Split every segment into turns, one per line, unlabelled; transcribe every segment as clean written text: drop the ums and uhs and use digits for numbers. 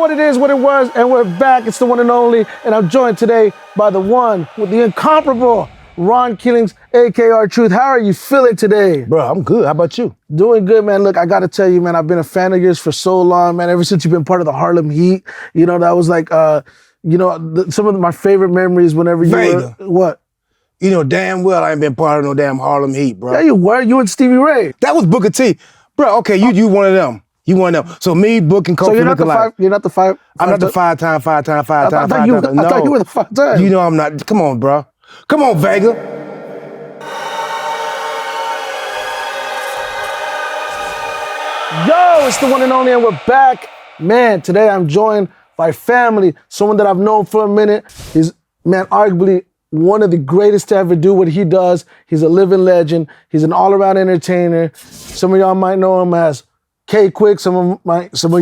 what it is, what it was, and we're back. It's the one and only, and I'm joined today by the one with the incomparable Ron Killings, aka R-Truth. How are you feeling today?
Bro, I'm good. How about you?
Doing good, man. Look, I gotta tell you, man, I've been a fan of yours for so long, man. Ever since you've been part of the Harlem Heat, you know, that was like, some of my favorite memories whenever you
Vega.
were, what?
You know damn well I ain't been part of no damn Harlem Heat, bro.
Yeah, you were. You and Stevie Ray.
That was Booker T. Bro, okay, you one of them. You one of them. So me, Book, and Kofi
So you're not
look alike.
you're not the five.
I'm not the five-time.
I thought you were the 5 times.
You know I'm not. Come on, bro. Come on, Vega.
Yo, it's the one and only, and we're back. Man, today I'm joined by family, someone that I've known for a minute. He's, man, arguably one of the greatest to ever do what he does. He's a living legend. He's an all-around entertainer. Some of y'all might know him as K-Quick. Some of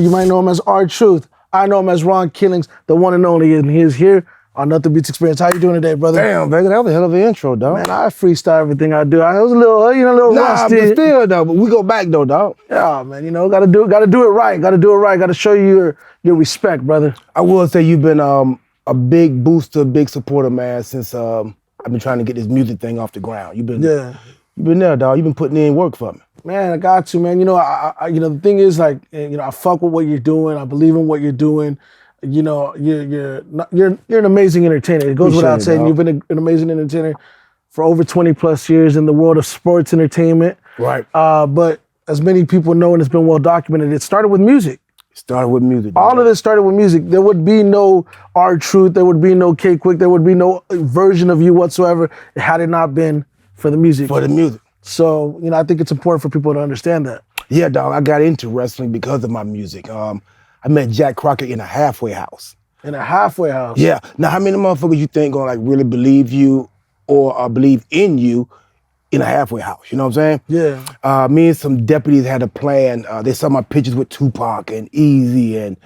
you might know him as R-Truth. I know him as Ron Killings, the one and only, and he is here on Nothing Beats Experience. How you doing today, brother?
Damn, Vega, that was a hell of an intro, dog.
Man, I freestyle everything I do. I was a little rusty.
But still, though, but we go back, though, dog.
Yeah, man, gotta do it right. Gotta show you your respect, brother.
I will say you've been a big booster, big supporter, man, since I've been trying to get this music thing off the ground. You've been there, dog. You've been putting in work for me.
Man, I got to, man. You know, the thing is, like, I fuck with what you're doing. I believe in what you're doing. You know, you're an amazing entertainer. It goes without saying. You've been an amazing entertainer for over 20 plus years in the world of sports entertainment.
Right.
But as many people know, and it's been well documented, it started with music.
Started with music.
All of this started with music. There would be no R-Truth. There would be no K-Quick. There would be no version of you whatsoever had it not been for the music.
For the music.
So, I think it's important for people to understand that.
Yeah, dog. I got into wrestling because of my music. I met Jack Crockett in a halfway house.
In a halfway house?
Yeah. Now, how many motherfuckers you think gonna like really believe you or believe in you in a halfway house? You know what I'm saying?
Yeah.
Me and some deputies had a plan. They saw my pictures with Tupac and Easy and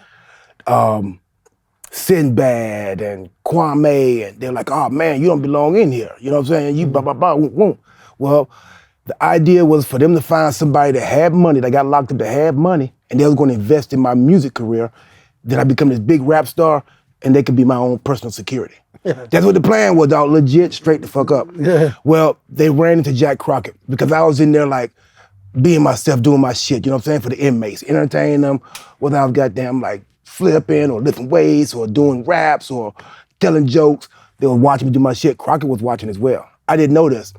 Sinbad and Kwame, and they're like, "Oh man, you don't belong in here." You know what I'm saying? You blah blah blah. Won't. Well, the idea was for them to find somebody that had money, that got locked up, that had money, and they was going to invest in my music career. Then I become this big rap star, and they could be my own personal security.
Yeah.
That's what the plan was, dog. Legit, straight the fuck up.
Yeah.
Well, they ran into Jack Crockett because I was in there like being myself, doing my shit, you know what I'm saying, for the inmates, entertaining them, whether I was goddamn like flipping or lifting weights or doing raps or telling jokes. They were watching me do my shit. Crockett was watching as well. I didn't know this.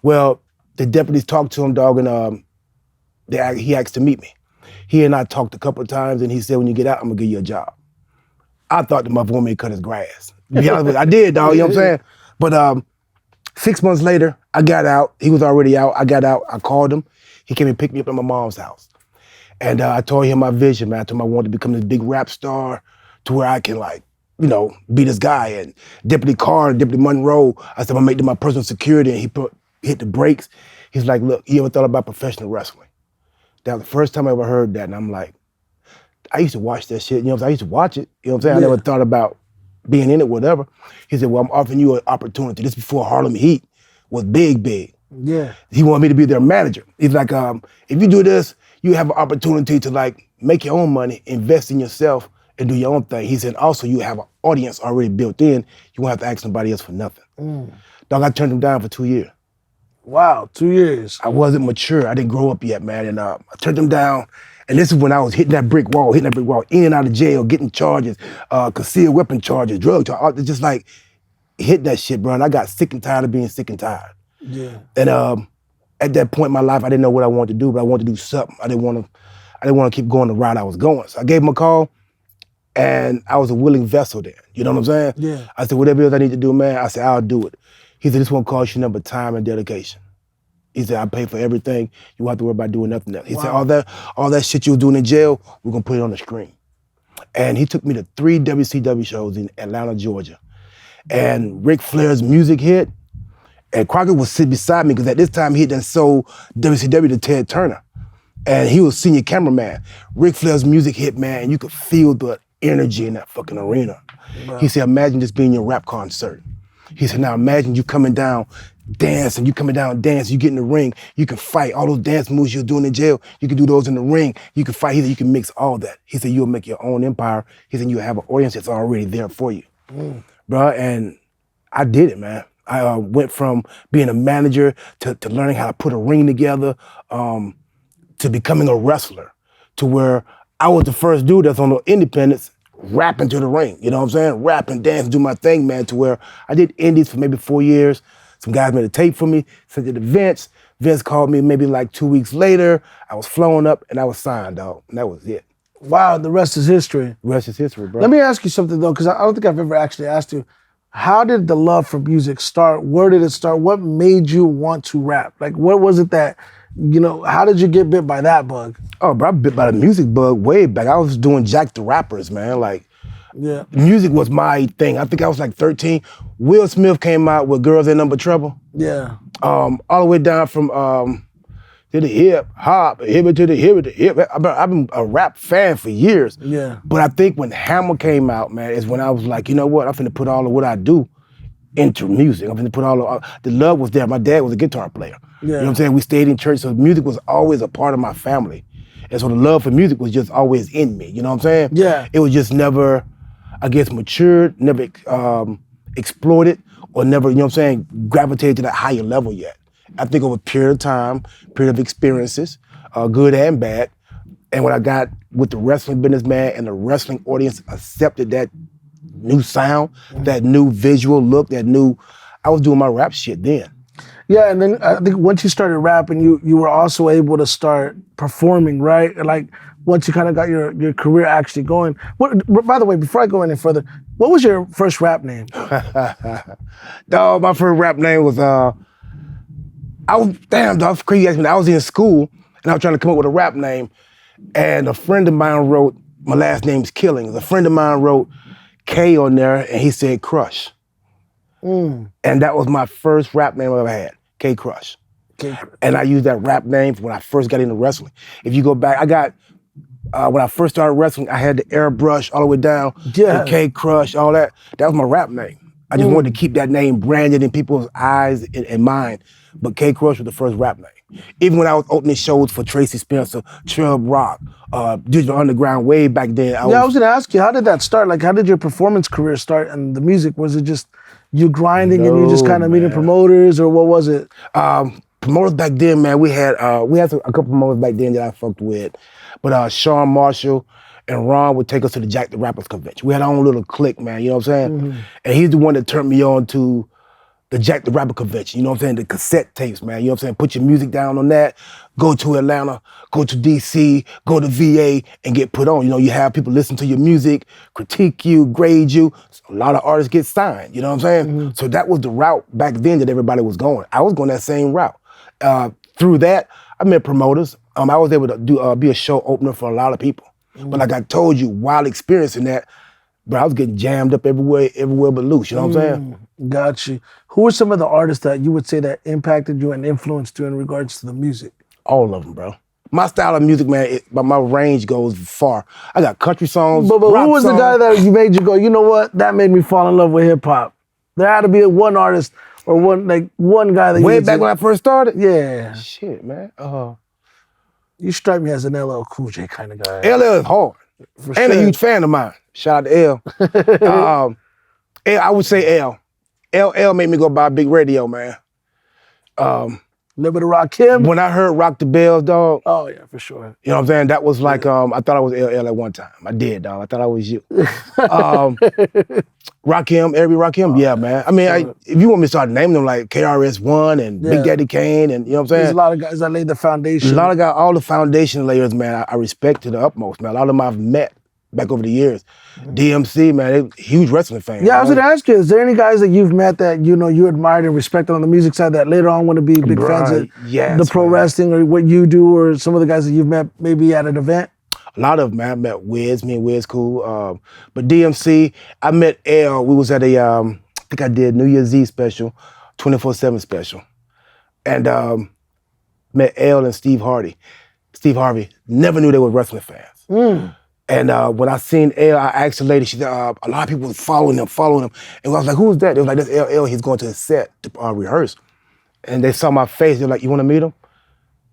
Well, the deputies talked to him, dog, and he asked to meet me. He and I talked a couple of times, and he said, "When you get out, I'm gonna give you a job." I thought the motherfucker made me cut his grass. To be honest with you, I did, dog. You know what I'm saying? But 6 months later, I got out. He was already out. I got out. I called him. He came and picked me up at my mom's house, and I told him my vision, man. I told him I wanted to become this big rap star, to where I can like, be this guy. And Deputy Carr and Deputy Monroe, I said, I'm gonna make them my personal security, and he hit the brakes. He's like, "Look, you ever thought about professional wrestling?" That was the first time I ever heard that, and I'm like, I used to watch that shit, I used to watch it, you know what I'm saying? I never thought about being in it, whatever. He said, "Well, I'm offering you an opportunity." This before Harlem Heat was big.
Yeah.
He wanted me to be their manager. He's like, if you do this, you have an opportunity to like make your own money, invest in yourself, and do your own thing. He said, also, you have an audience already built in. You won't have to ask nobody else for nothing. Dog, I turned him down for 2 years.
Wow, 2 years.
I wasn't mature. I didn't grow up yet, man. And I turned them down. And this is when I was hitting that brick wall, in and out of jail, getting charges, concealed weapon charges, drug charges. Just like, hit that shit, bro. And I got sick and tired of being sick and tired.
Yeah.
And at that point in my life, I didn't know what I wanted to do, but I wanted to do something. I didn't want to keep going the route I was going. So I gave him a call, and I was a willing vessel there. You know what I'm saying?
Yeah.
I said, whatever else I need to do, man, I said, I'll do it. He said, this won't cost you nothing but time and dedication. He said, I pay for everything. You won't have to worry about doing nothing else. He said, all that shit you was doing in jail, we're gonna put it on the screen. And he took me to 3 WCW shows in Atlanta, Georgia. And Ric Flair's music hit, and Crockett was sitting beside me, because at this time he had done sold WCW to Ted Turner. And he was senior cameraman. Ric Flair's music hit, man, and you could feel the energy in that fucking arena. Wow. He said, imagine this being your rap concert. He said, now imagine you coming down dance and you coming down dance, you get in the ring, you can fight. All those dance moves you're doing in jail, you can do those in the ring. You can fight. He said you can mix all that. He said you'll make your own empire. He said you'll have an audience that's already there for you. Bro, and I did it, man. I went from being a manager to learning how to put a ring together, to becoming a wrestler, to where I was the first dude that's on the independents rapping to the ring. You know what I'm saying? Rapping, dancing, do my thing, man, to where I did indies for maybe 4 years. Some guys made a tape for me, sent it to Vince. Vince called me maybe like 2 weeks later. I was flown up and I was signed, dog. And that was it.
Wow, the rest is history.
The rest is history, bro.
Let me ask you something though, because I don't think I've ever actually asked you. How did the love for music start? Where did it start? What made you want to rap? Like, what was it that, how did you get bit by that bug?
Oh, bro, I bit by the music bug way back. I was doing Jack the Rappers, man. Like,
Yeah.
music was my thing. I think I was like 13. Will Smith came out with Girls Ain't Number Trouble.
Yeah.
All the way down from to the hip, hop, hip to the hip. I've been a rap fan for years.
Yeah.
But I think when Hammer came out, man, is when I was like, you know what? I'm finna put all of what I do into music. I'm finna put all of the love was there. My dad was a guitar player.
Yeah.
You know what I'm saying? We stayed in church, so music was always a part of my family. And so the love for music was just always in me. You know what I'm saying?
Yeah.
It was just never, I guess, matured, never exploited, or never, you know what I'm saying, gravitated to that higher level yet. I think over a period of time, period of experiences, good and bad, and when I got with the wrestling business, man, and the wrestling audience accepted that new sound, that new visual look, I was doing my rap shit then.
Yeah, and then I think once you started rapping, you were also able to start performing, right? Like once you kind of got your career actually going. By the way, before I go any further, what was your first rap name?
Dog, my first rap name was that's crazy. I was in school and I was trying to come up with a rap name, and a friend of mine wrote, my last name's Killings. A friend of mine wrote K on there, and he said Crush. And that was my first rap name I ever had, K Crush. And I used that rap name when I first got into wrestling. If you go back, when I first started wrestling, I had the airbrush all the way down, the K Crush, all that. That was my rap name. I just wanted to keep that name branded in people's eyes and mind. But K Crush was the first rap name. Even when I was opening shows for Tracy Spencer, Chubb Rock, Digital Underground way back then. I was
gonna ask you, how did that start? Like, how did your performance career start and the music? Was it just you grinding and you just kind of meeting promoters, or what was it?
Promoters back then, man, we had a couple promoters back then that I fucked with. But Sean Marshall and Ron would take us to the Jack the Rappers convention. We had our own little clique, man, you know what I'm saying? And he's the one that turned me on to the Jack the Rapper convention, you know what I'm saying? The cassette tapes, man, you know what I'm saying? Put your music down on that, go to Atlanta, go to DC, go to VA, and get put on. You know, you have people listen to your music, critique you, grade you. A lot of artists get signed, you know what I'm saying? So that was the route back then that everybody was going. I was going that same route. Through that, I met promoters. I was able to be a show opener for a lot of people. But like I told you, while experiencing that, bro, I was getting jammed up everywhere but loose, you know what I'm saying?
Got you. Who are some of the artists that you would say that impacted you and influenced you in regards to the music?
All of them, bro. My style of music, man, my range goes far. I got country songs,
But
rock
who was
songs.
the guy that you made you go, you know what? That made me fall in love with hip hop. There had to be one artist or one guy that
Way back when I first started?
Yeah.
Shit, man.
You strike me as an LL Cool J kind of guy.
LL is hard.
For
And
sure.
a huge fan of mine. Shout out to L. I would say L. LL made me go buy a big radio, man.
Little bit of Rakim.
When I heard Rock the Bells, dog,
Oh yeah, for sure.
you know what I'm saying? That was like, I thought I was LL at one time. I did, dog. I thought I was you. Rakim, every Rakim, yeah, man. I mean, if you want me to start naming them, like KRS-One and Big Daddy Kane, and you know what I'm saying?
There's a lot of guys that laid the foundation.
A lot of guys, all the foundation layers, man, I respect to the utmost, man. A lot of them I've met back over the years. DMC, man, they huge wrestling fans.
Yeah, I was gonna ask you, is there any guys that you've met that you admired and respected on the music side that later on want to be big fans of the pro wrestling or what you do, or some of the guys that you've met maybe at an event?
A lot of them, man. I met Wiz, me and Wiz cool. But DMC, I met L. We was at I think I did New Year's Eve special, 24/7 special. And met L and Steve Harvey. Steve Harvey, never knew they were wrestling fans. And when I seen L, I asked the lady, she said, a lot of people was following him. And I was like, who's that? They was like, that's LL, he's going to his set to rehearse. And they saw my face. They're like, "You want to meet him?"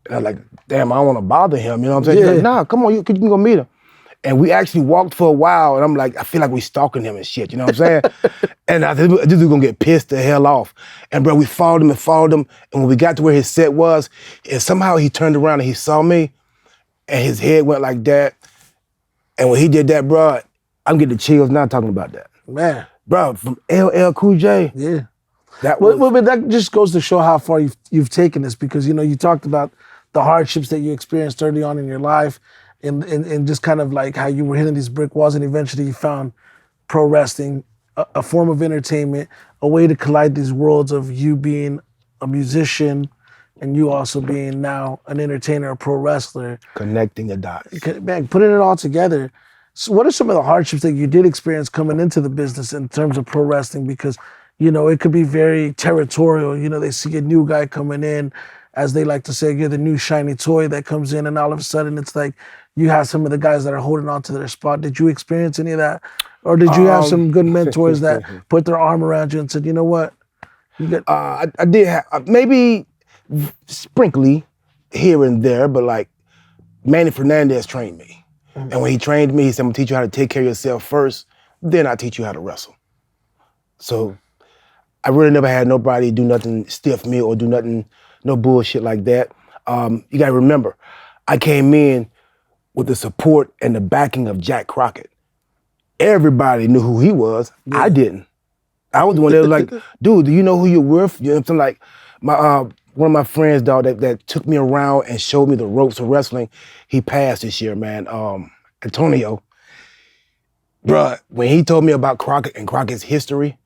And I was like, "Damn, I don't want to bother him." You know what I'm saying? She's like, "Nah, come on, you can go meet him." And we actually walked for a while, and I'm like, I feel like we stalking him and shit. You know what I'm saying? And I think this is gonna get pissed the hell off. And bro, we followed him. And when we got to where his set was, and somehow he turned around and he saw me, and his head went like that. And when he did that, bro, I'm getting the chills now talking about that.
Man.
Bro, from LL Cool J.
Yeah.
That was,
Well, but that just goes to show how far you've taken this, because, you know, you talked about the hardships that you experienced early on in your life, and just kind of like how you were hitting these brick walls, and eventually you found pro wrestling, a form of entertainment, a way to collide these worlds of you being a musician and you also being now an entertainer, a pro wrestler.
connecting the dots.
Man, putting it all together. So what are some of the hardships that you did experience coming into the business in terms of pro wrestling? Because, you know, it could be very territorial. You know, they see a new guy coming in, as they like to say, you're the new shiny toy that comes in, and all of a sudden it's like you have some of the guys that are holding on to their spot. Did you experience any of that? Or did you have some good mentors that put their arm around you and said, you know what? You got
I did have, maybe sprinkly here and there, but like Manny Fernandez trained me. And when he trained me, he said, I'm gonna teach you how to take care of yourself first, then I'll teach you how to wrestle. So I really never had nobody do nothing stiff me or do nothing, no bullshit like that. You gotta remember, I came in with the support and the backing of Jack Crockett. Everybody knew who he was. Yeah. I didn't. I was the one that was like, dude, do you know who you're with? You know what I'm saying? Like, one of my friends, dog, that took me around and showed me the ropes of wrestling, he passed this year, man. Antonio. Bruh, when he told me about Crockett and Crockett's history,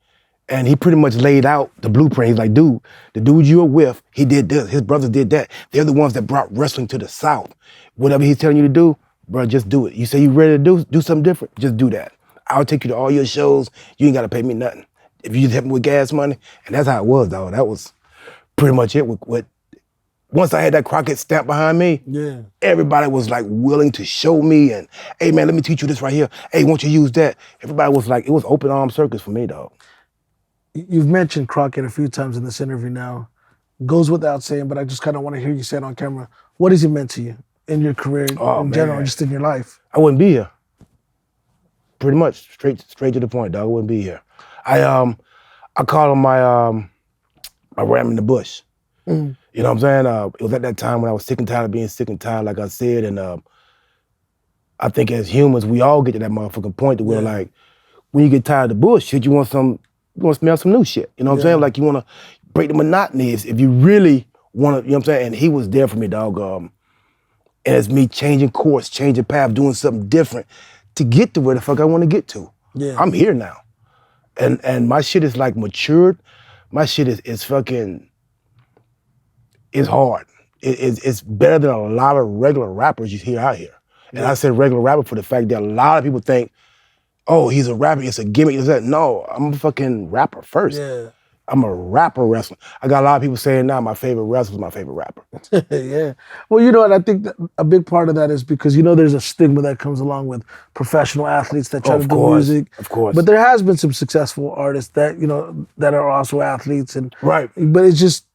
and he pretty much laid out the blueprint. He's like, dude, the dude you were with, he did this. His brothers did that. They're the ones that brought wrestling to the South. Whatever he's telling you to do, bro, just do it. You say you ready to do something different, just do that. I'll take you to all your shows. You ain't got to pay me nothing. If you just help me with gas money, and that's how it was, dog. That was pretty much it. Once I had that Crockett stamp behind me,
yeah,
everybody was like willing to show me and, hey man, let me teach you this right here. Hey, won't you use that? Everybody was like, it was open arm circus for me, dog.
You've mentioned Crockett a few times in this interview now. Goes without saying, but I just kind of want to hear you say it on camera. What has he meant to you in your career in general, just in your life?
I wouldn't be here. Pretty much, straight to the point, dog. I wouldn't be here. I call him my ram in the bush.
Mm.
You know what I'm saying? It was at that time when I was sick and tired of being sick and tired, like I said, and I think as humans, we all get to that motherfucking point to where like, when you get tired of the bullshit, you want to smell some new shit. You know what I'm saying? Like you want to break the monotony if you really want to, you know what I'm saying? And he was there for me, dog. And it's me changing course, changing path, doing something different to get to where the fuck I want to get to.
Yeah.
I'm here now. And my shit is like matured. My shit is fucking, it's hard. It's better than a lot of regular rappers you hear out here. And I said regular rapper for the fact that a lot of people think, oh, he's a rapper, it's a gimmick. It's that. No, I'm a fucking rapper first.
Yeah.
I'm a rapper wrestler. I got a lot of people saying now my favorite wrestler is my favorite rapper.
Yeah. Well, you know what? I think that a big part of that is because, you know, there's a stigma that comes along with professional athletes that try to do music.
Of course.
But there has been some successful artists that, you know, that are also athletes.
Right.
But it's just,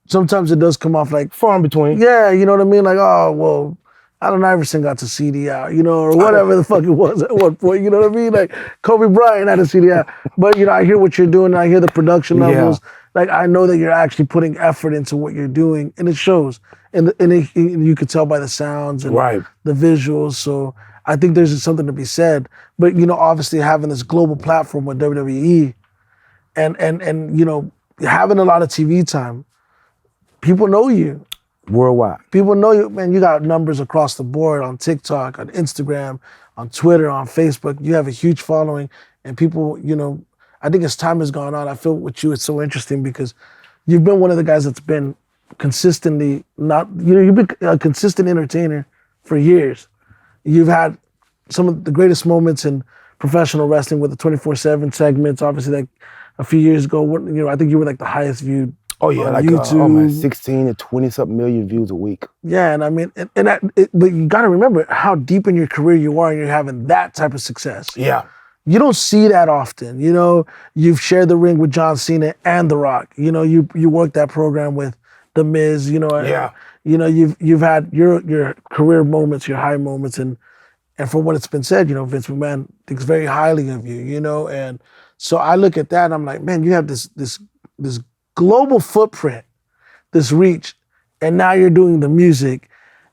sometimes it does come off like,
far in between.
Yeah, you know what I mean? Like, oh, well, Allen Iverson got to CD out, you know, or whatever the fuck it was at one point, you know what I mean? Like, Kobe Bryant had a CD out. But, you know, I hear what you're doing, I hear the production levels. Like, I know that you're actually putting effort into what you're doing, and it shows. And you could tell by the sounds and the visuals. So I think there's something to be said. But, you know, obviously having this global platform with WWE and you know, having a lot of TV time, people know you.
Worldwide.
People know you, man, you got numbers across the board on TikTok, on Instagram, on Twitter, on Facebook. You have a huge following, and people, you know, I think as time has gone on, I feel with you, it's so interesting because you've been one of the guys that's been consistently you've been a consistent entertainer for years. You've had some of the greatest moments in professional wrestling with the 24/7 segments. Obviously, like a few years ago, you know, I think you were like the highest viewed.
Oh yeah, like
YouTube.
16 to 20-something million views a week.
Yeah, and I mean, but you got to remember how deep in your career you are, and you're having that type of success.
Yeah.
you don't see that often. You know, you've shared the ring with John Cena and The Rock. You know, you worked that program with The Miz. You know,
Yeah.
you know, you've had your career moments, your high moments, and from what it's been said, you know, Vince McMahon thinks very highly of you. You know, and so I look at that and I'm like, man, you have this global footprint, this reach, and now you're doing the music,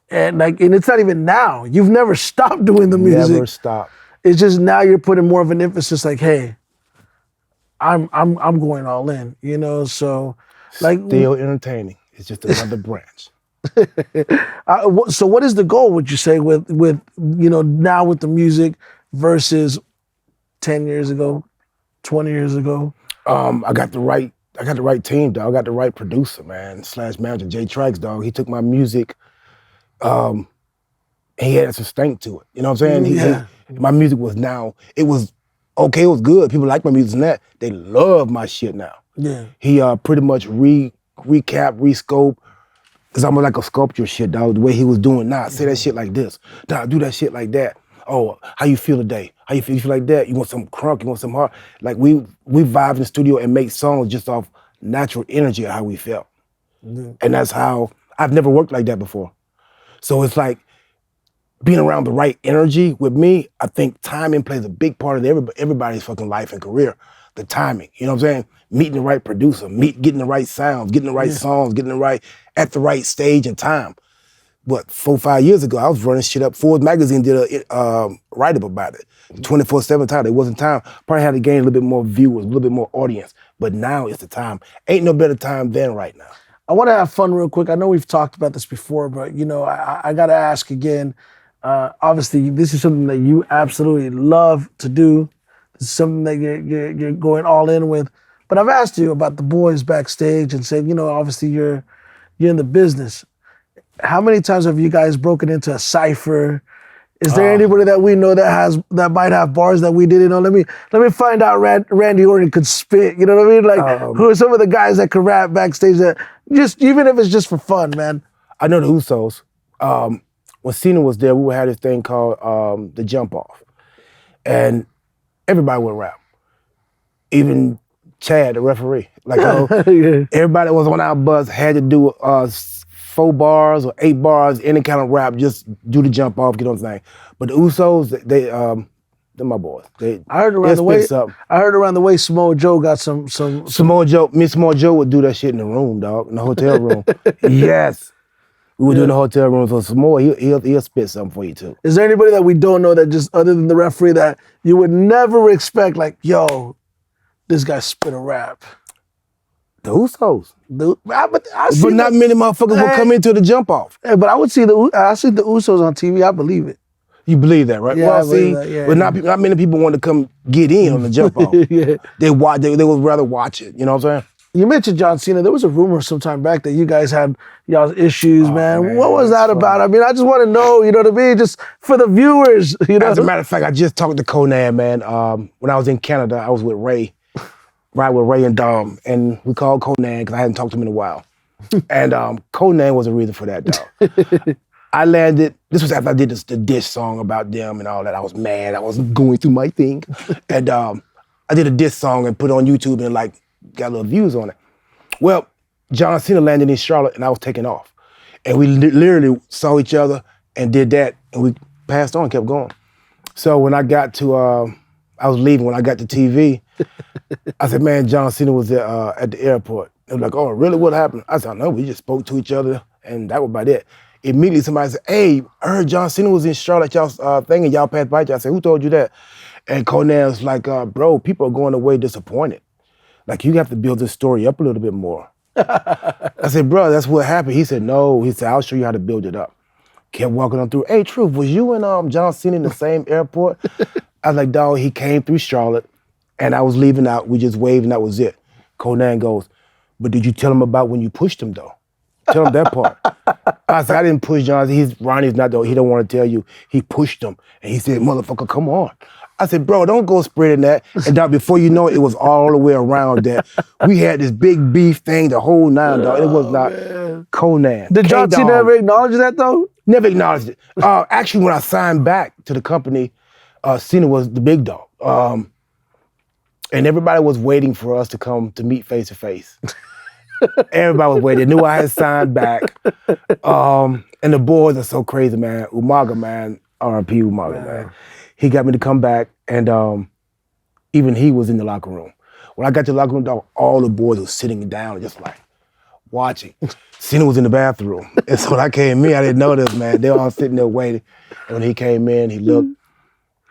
and it's not even now. You've never stopped doing the music.
Never stop.
It's just now you're putting more of an emphasis, like, hey, I'm going all in, you know. So, like,
Still entertaining. It's just another branch.
so what is the goal? Would you say with you know, now with the music versus 10 years ago, 20 years ago?
I got the right team, dog. I got the right producer, man, / manager, Jay Trax, dog. He took my music, and he had some stank to it. You know what I'm saying? My music was it was okay, it was good. People like my music and that. They love my shit now.
Yeah.
He pretty much recap, rescope. It's almost like a sculpture shit, dog, the way he was doing now. Say that shit like this. Nah, do that shit like that. Oh, how you feel today? How you feel? You feel like that? You want some crunk? You want some hard? Like we vibe in the studio and make songs just off natural energy of how we felt. And that's how, I've never worked like that before. So it's like being around the right energy with me, I think timing plays a big part of everybody's fucking life and career. The timing, you know what I'm saying? Meeting the right producer, getting the right sounds, getting the right songs, getting the right, at the right stage and time. But 4 or 5 years ago, I was running shit up. Forbes magazine did a write-up about it. 24/7 time, it wasn't time. Probably had to gain a little bit more viewers, a little bit more audience. But now is the time. Ain't no better time than right now.
I want to have fun real quick. I know we've talked about this before, but you know, I got to ask again. Obviously, this is something that you absolutely love to do. This is something that you're going all in with. But I've asked you about the boys backstage and said, you know, obviously you're in the business. How many times have you guys broken into a cipher? Is there anybody that we know that might have bars that we didn't know? Let me find out. Randy Orton could spit. You know what I mean? Like, who are some of the guys that could rap backstage? That just, even if it's just for fun, man.
I know the Usos. When Cena was there, we had this thing called the jump off, and everybody would rap. Even Chad, the referee, like everybody that was on our bus had to do 4 bars or 8 bars, any kind of rap, just do the jump off, get on the thing. But the Usos, they're my boys.
I heard around the way Samoa Joe got some.
Samoa Joe would do that shit in the room, dog, in the hotel room. Yes. We would do in the hotel room. So Samoa, he'll spit something for you too.
Is there anybody that we don't know that just, other than the referee, that you would never expect, like, yo, this guy spit a rap?
The Usos.
But
not many motherfuckers will come into the jump off.
Yeah, but I see the Usos on TV. I believe it.
You believe that, right?
Yeah,
well,
I believe that, yeah.
But not many people want to come get in on the jump off.
Yeah.
They would rather watch it. You know what I'm saying?
You mentioned John Cena. There was a rumor some time back that you guys had y'all's issues, man. What was that about? I mean, I just want to know, you know what I mean? Just for the viewers, you know?
As a matter of fact, I just talked to Conan, man. When I was in Canada, I was with Ray, with Ray and Dom, and we called Conan because I hadn't talked to him in a while. And Conan was the reason for that, dog. I landed, this was after I did the diss song about them and all that. I was mad. I was going through my thing. And I did a diss song and put it on YouTube and like got a little views on it. Well, John Cena landed in Charlotte and I was taking off. And we literally saw each other and did that and we passed on, kept going. So when I got to, I was leaving, when I got to TV, I said, man, John Cena was there at the airport. They were like, oh, really, what happened? I said, no, we just spoke to each other and that was about it. Immediately somebody said, hey, I heard John Cena was in Charlotte, y'all's thing, and y'all passed by. I said, who told you that? And Conan was like, bro, people are going away disappointed. Like, you have to build this story up a little bit more. I said, bro, that's what happened. He said, no. He said, I'll show you how to build it up. Kept walking on through. Hey, Truth, was you and John Cena in the same airport? I was like, dog, he came through Charlotte, and I was leaving out. We just waved, and that was it. Conan goes, but did you tell him about when you pushed him, though? Tell him that part. I said, I didn't push John. Ronnie's not though. He don't want to tell you. He pushed him. And he said, motherfucker, come on. I said, bro, don't go spreading that. And dog, before you know it, it was all the way around that. We had this big beef thing the whole 9, dog. It was not Conan.
Did John Cena ever acknowledge that, though?
Never acknowledged it. Actually, when I signed back to the company, Cena was the big dog. And everybody was waiting for us to come to meet face to face. Everybody was waiting. They knew I had signed back. And the boys are so crazy, man. Umaga, man, R.I.P. Umaga, man. He got me to come back, and even he was in the locker room. When I got to the locker room, dog, all the boys were sitting down, just like watching. Cena was in the bathroom, and so when I came in, I didn't know this, man. They were all sitting there waiting. And when he came in, he looked.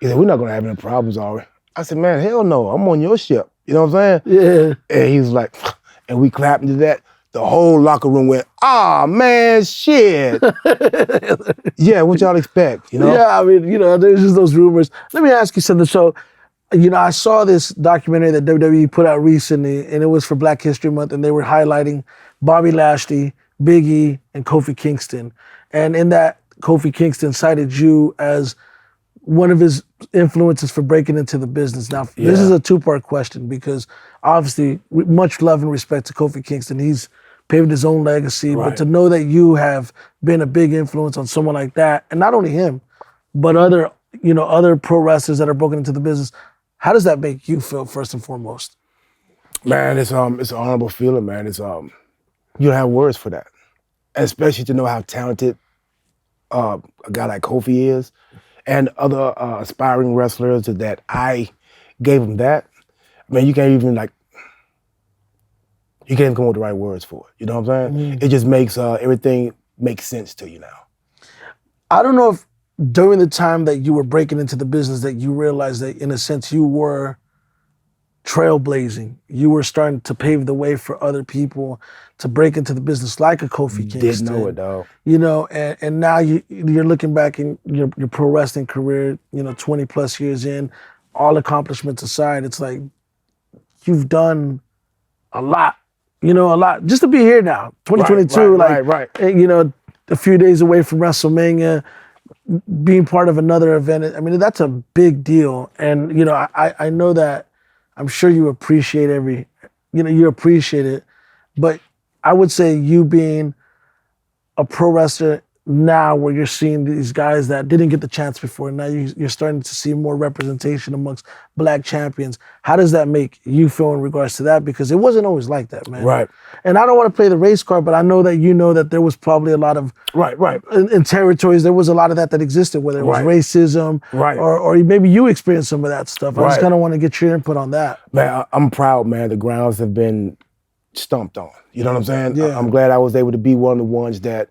He said, "We're not gonna have any problems, are we?" I said, "Man, hell no. I'm on your ship." You know what I'm saying?
Yeah.
And he was like, and we clapped into that. The whole locker room went, "Ah, man, shit." Yeah, what y'all expect, you know?
Yeah, I mean, there's just those rumors. Let me ask you something. So, I saw this documentary that WWE put out recently, and it was for Black History Month, and they were highlighting Bobby Lashley, Big E, and Kofi Kingston. And in that, Kofi Kingston cited you as one of his influences for breaking into the business. Now, this is a two-part question because obviously, much love and respect to Kofi Kingston. He's paved his own legacy, but to know that you have been a big influence on someone like that, and not only him, but other pro wrestlers that are broken into the business, how does that make you feel first and foremost?
Man, it's an honorable feeling, man. It's you don't have words for that, especially to know how talented a guy like Kofi is, and other aspiring wrestlers that I gave him that. I mean, you can't even come up with the right words for it. You know what I'm saying? It just makes everything make sense to you now.
I don't know if during the time that you were breaking into the business that you realized that in a sense you were trailblazing. You were starting to pave the way for other people to break into the business like a Kofi Kingston.
Didn't know it, dog.
And now you're looking back in your pro wrestling career, 20 plus years in, all accomplishments aside, it's like you've done a lot. A lot. Just to be here now, 2022,
right.
A few days away from WrestleMania, being part of another event. I mean, that's a big deal. And, I know that I'm sure you appreciate you appreciate it. But I would say you being a pro wrestler now where you're seeing these guys that didn't get the chance before, now you're starting to see more representation amongst Black champions. How does that make you feel in regards to that? Because it wasn't always like that, man.
Right.
And I don't want to play the race card, but I know that there was probably a lot of
right
in territories. There was a lot of that existed, whether it was racism, or maybe you experienced some of that stuff. I just kind of want to get your input on that.
Man, I'm proud, man. The grounds have been stomped on. You know what I'm saying?
Yeah.
I'm glad I was able to be one of the ones that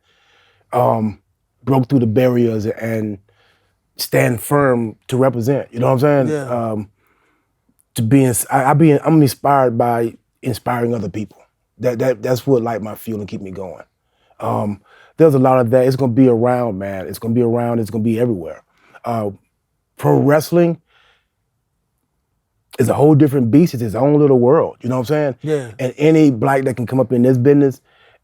broke through the barriers and stand firm to represent. You know what I'm saying?
Yeah.
I'm inspired by inspiring other people. That's what light my fuel and keep me going. There's a lot of that. It's gonna be around, man. It's gonna be around. It's gonna be everywhere. Pro wrestling is a whole different beast. It's its own little world. You know what I'm saying?
Yeah.
And any Black that can come up in this business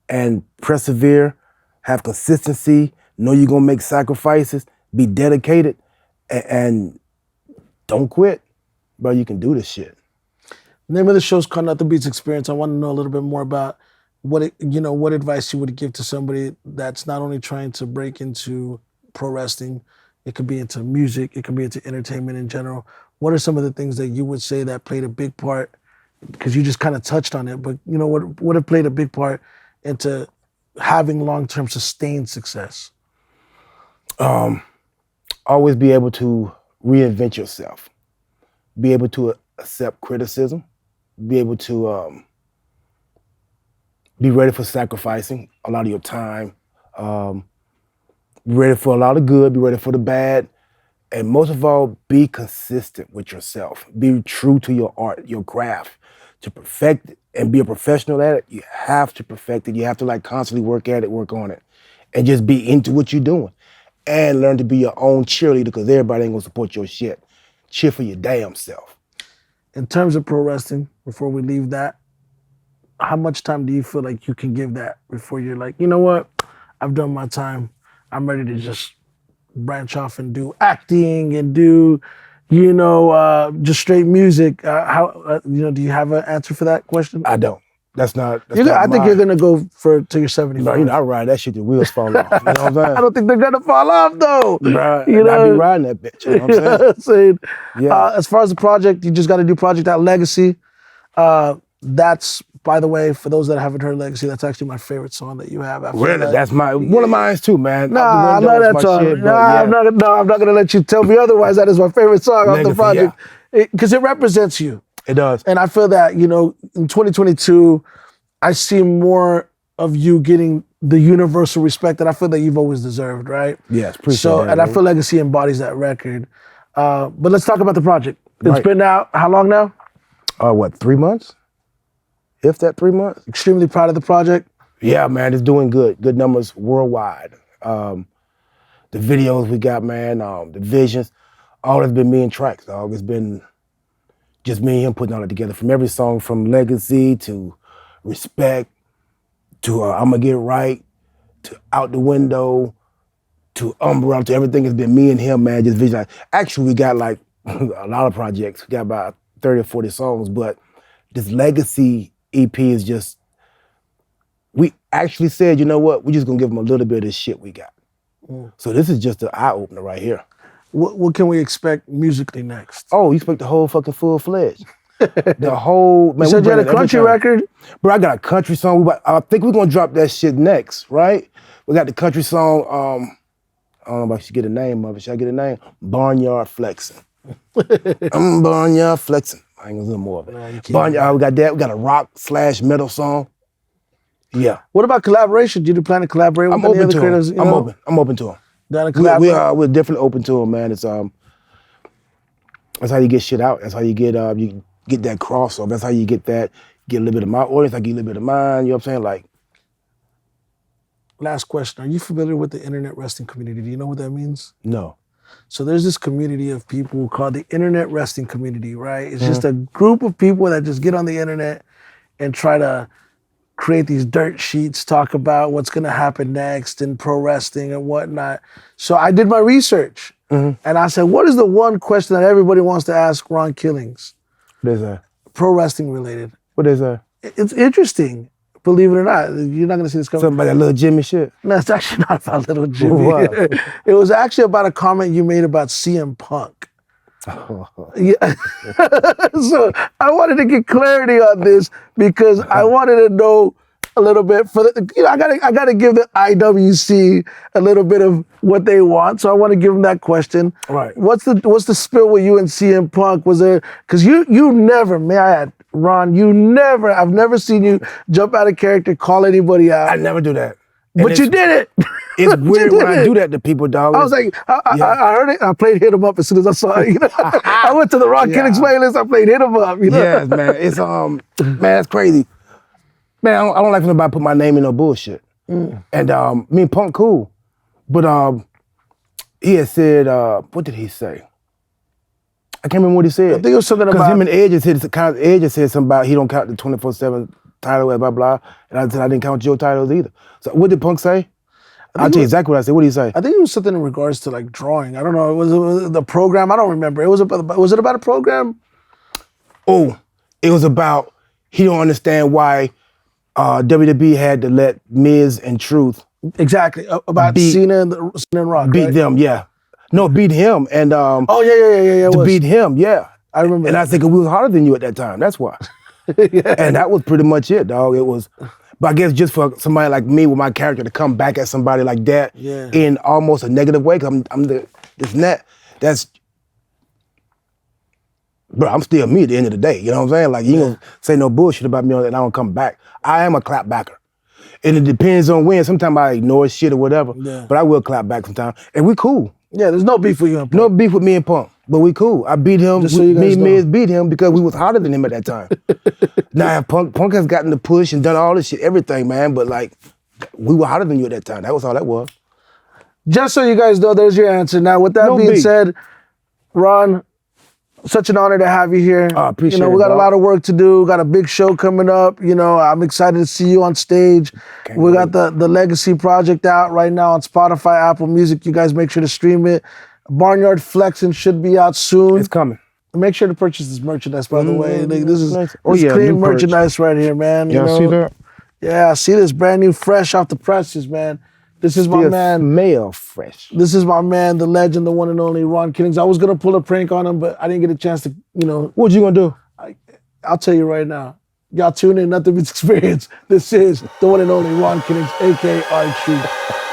and persevere, have consistency, know you're gonna make sacrifices, be dedicated, and don't quit, bro. You can do this shit.
Name of the show's called Not the Beats Experience. I want to know a little bit more about what advice you would give to somebody that's not only trying to break into pro wrestling, it could be into music, it could be into entertainment in general. What are some of the things that you would say that played a big part? Because you just kind of touched on it, but what have played a big part into having long-term sustained success?
Always be able to reinvent yourself. Be able to accept criticism. Be able to be ready for sacrificing a lot of your time. Be ready for a lot of good, be ready for the bad. And most of all, be consistent with yourself. Be true to your art, your craft. To perfect it and be a professional at it, you have to perfect it. You have to constantly work at it, work on it. And just be into what you're doing. And learn to be your own cheerleader because everybody ain't gonna support your shit. Cheer for your damn self.
In terms of pro wrestling, before we leave that, how much time do you feel like you can give that before you're like, you know what, I've done my time. I'm ready to just branch off and do acting and do, just straight music. Do you have an answer for that question?
I don't. That's not. That's
I
not
think you're gonna go till you're 75.
No, you know, I ride that shit. The wheels fall off. You know what I'm saying?
I don't think they're gonna fall off though.
Bruh,
You
and I be
know,
riding that bitch. You know what I'm saying? Yeah.
As far as the project, you just got to do Project Out Legacy. That's, by the way, for those that haven't heard Legacy, that's actually my favorite song that you have.
Really, that's one of mine too, man.
Nah, I know that song. I'm not gonna let you tell me otherwise. That is my favorite song off the project because it represents you.
It does.
And I feel that, you know, in 2022, I see more of you getting the universal respect that I feel that you've always deserved, right?
Yes, appreciate that.
And I feel Legacy embodies that record. But let's talk about the project. It's been out, how long now?
3 months? If that 3 months.
Extremely proud of the project.
Yeah, man, it's doing good. Good numbers worldwide. The videos we got, man, the visions, all has been me and Tracks, dog. It's been just me and him putting all it together. From every song, from Legacy to Respect to I'ma Get Right to Out the Window to Umbrella to everything has been me and him, man, just visualize. Actually, we got like a lot of projects. We got about 30 or 40 songs, but this Legacy EP is just, we actually said, you know what, we're just gonna give them a little bit of this shit we got. So this is just an eye-opener right here.
What can we expect musically next?
Oh, you expect the whole fucking full-fledged. The whole, man.
You said you had a country record?
Bro, I got a country song. I think we're gonna drop that shit next, right? We got the country song, I don't know if I should get a name of it. Should I get a name? Barnyard Flexing. I'm Barnyard Flexing. I ain't gonna do more of it. Barnyard, we got that. We got a rock/metal song. Yeah.
What about collaboration? Do you plan to collaborate with any other creators?
I'm open. I'm open to them. We're definitely open to them, man. It's that's how you get shit out. That's how you get that crossover. That's how you get a little bit of my audience. I get a little bit of mine. You know what I'm saying? Like.
Last question. Are you familiar with the internet wrestling community? Do you know what that means?
No.
So there's this community of people called the internet wrestling community, right? It's just a group of people that just get on the internet and try to create these dirt sheets, talk about what's going to happen next in pro wrestling and whatnot. So I did my research and I said, what is the one question that everybody wants to ask Ron Killings?
What is that?
Pro wrestling related.
What is that?
It's interesting. Believe it or not, you're not going to see this coming.
Something about that little Jimmy shit?
No, it's actually not about little Jimmy.
What?
It was actually about a comment you made about CM Punk. Yeah. So I wanted to get clarity on this because I wanted to know a little bit I gotta give the IWC a little bit of what they want. So I want to give them that question.
Right.
What's the spill with you and CM Punk? Was there, because you never, may I add, Ron, I've never seen you jump out of character, call anybody out.
I never do that.
But you did it.
It's weird when I do that to people, dog.
I was like, I heard it. I played Hit 'Em Up as soon as I saw it. You know? I went to the Ron Killings playlist. I played Hit 'Em Up. You know?
Yes, man. It's man, that's crazy. Man, I don't like when nobody put my name in no bullshit. And me and Punk cool, but he had said, what did he say? I can't remember what he said.
I think it was something about
him and Edge said something about he don't count the 24/7 title, blah blah. And I said I didn't count your titles either. So what did Punk say? I'll tell you exactly what I said. What did he say?
I think it was something in regards to like drawing. I don't know. It was the program. I don't remember. Was it about a program?
Oh, it was about he don't understand why WWE had to let Miz and Truth
exactly about Cena and Rock
beat them. Yeah, no, beat him and
oh yeah.
To beat him, yeah.
I remember.
And I think we was harder than you at that time. That's why.
Yeah.
And that was pretty much it, dog. It was. But I guess just for somebody like me with my character to come back at somebody like that in almost a negative way, because I'm this net. That's, bro, I'm still me at the end of the day. You know what I'm saying? Like, you don't say no bullshit about me and I don't come back. I am a clap backer. And it depends on when. Sometimes I ignore shit or whatever, but I will clap back sometimes. And we cool.
Yeah, there's no beef with you and Punk.
No beef with me and Punk, but we cool. I beat him, me and Miz beat him because we was harder than him at that time. Now Punk has gotten the push and done all this shit, everything, man, but like, we were harder than you at that time. That was all that was.
Just so you guys know, there's your answer. Now, with that being said, Ron, such an honor to have you here.
I appreciate it.
We got a lot of work to do. Got a big show coming up. I'm excited to see you on stage. We got the Legacy project out right now on Spotify, Apple Music. You guys make sure to stream it. Barnyard Flexing should be out soon.
It's coming.
Make sure to purchase this merchandise, by the way. This is
Nice.
clean
new merch.
merchandise right here, man.
Y'all see that?
Yeah, I see this brand new, fresh off the presses, man. This is my
Still
man.
smell fresh.
This is my man, the legend, the one and only Ron Kinnings. I was gonna pull a prank on him, but I didn't get a chance to,
What you gonna do?
I'll tell you right now. Y'all tune in, nothing but experience. This is the one and only Ron Kinnings, aka R Tree.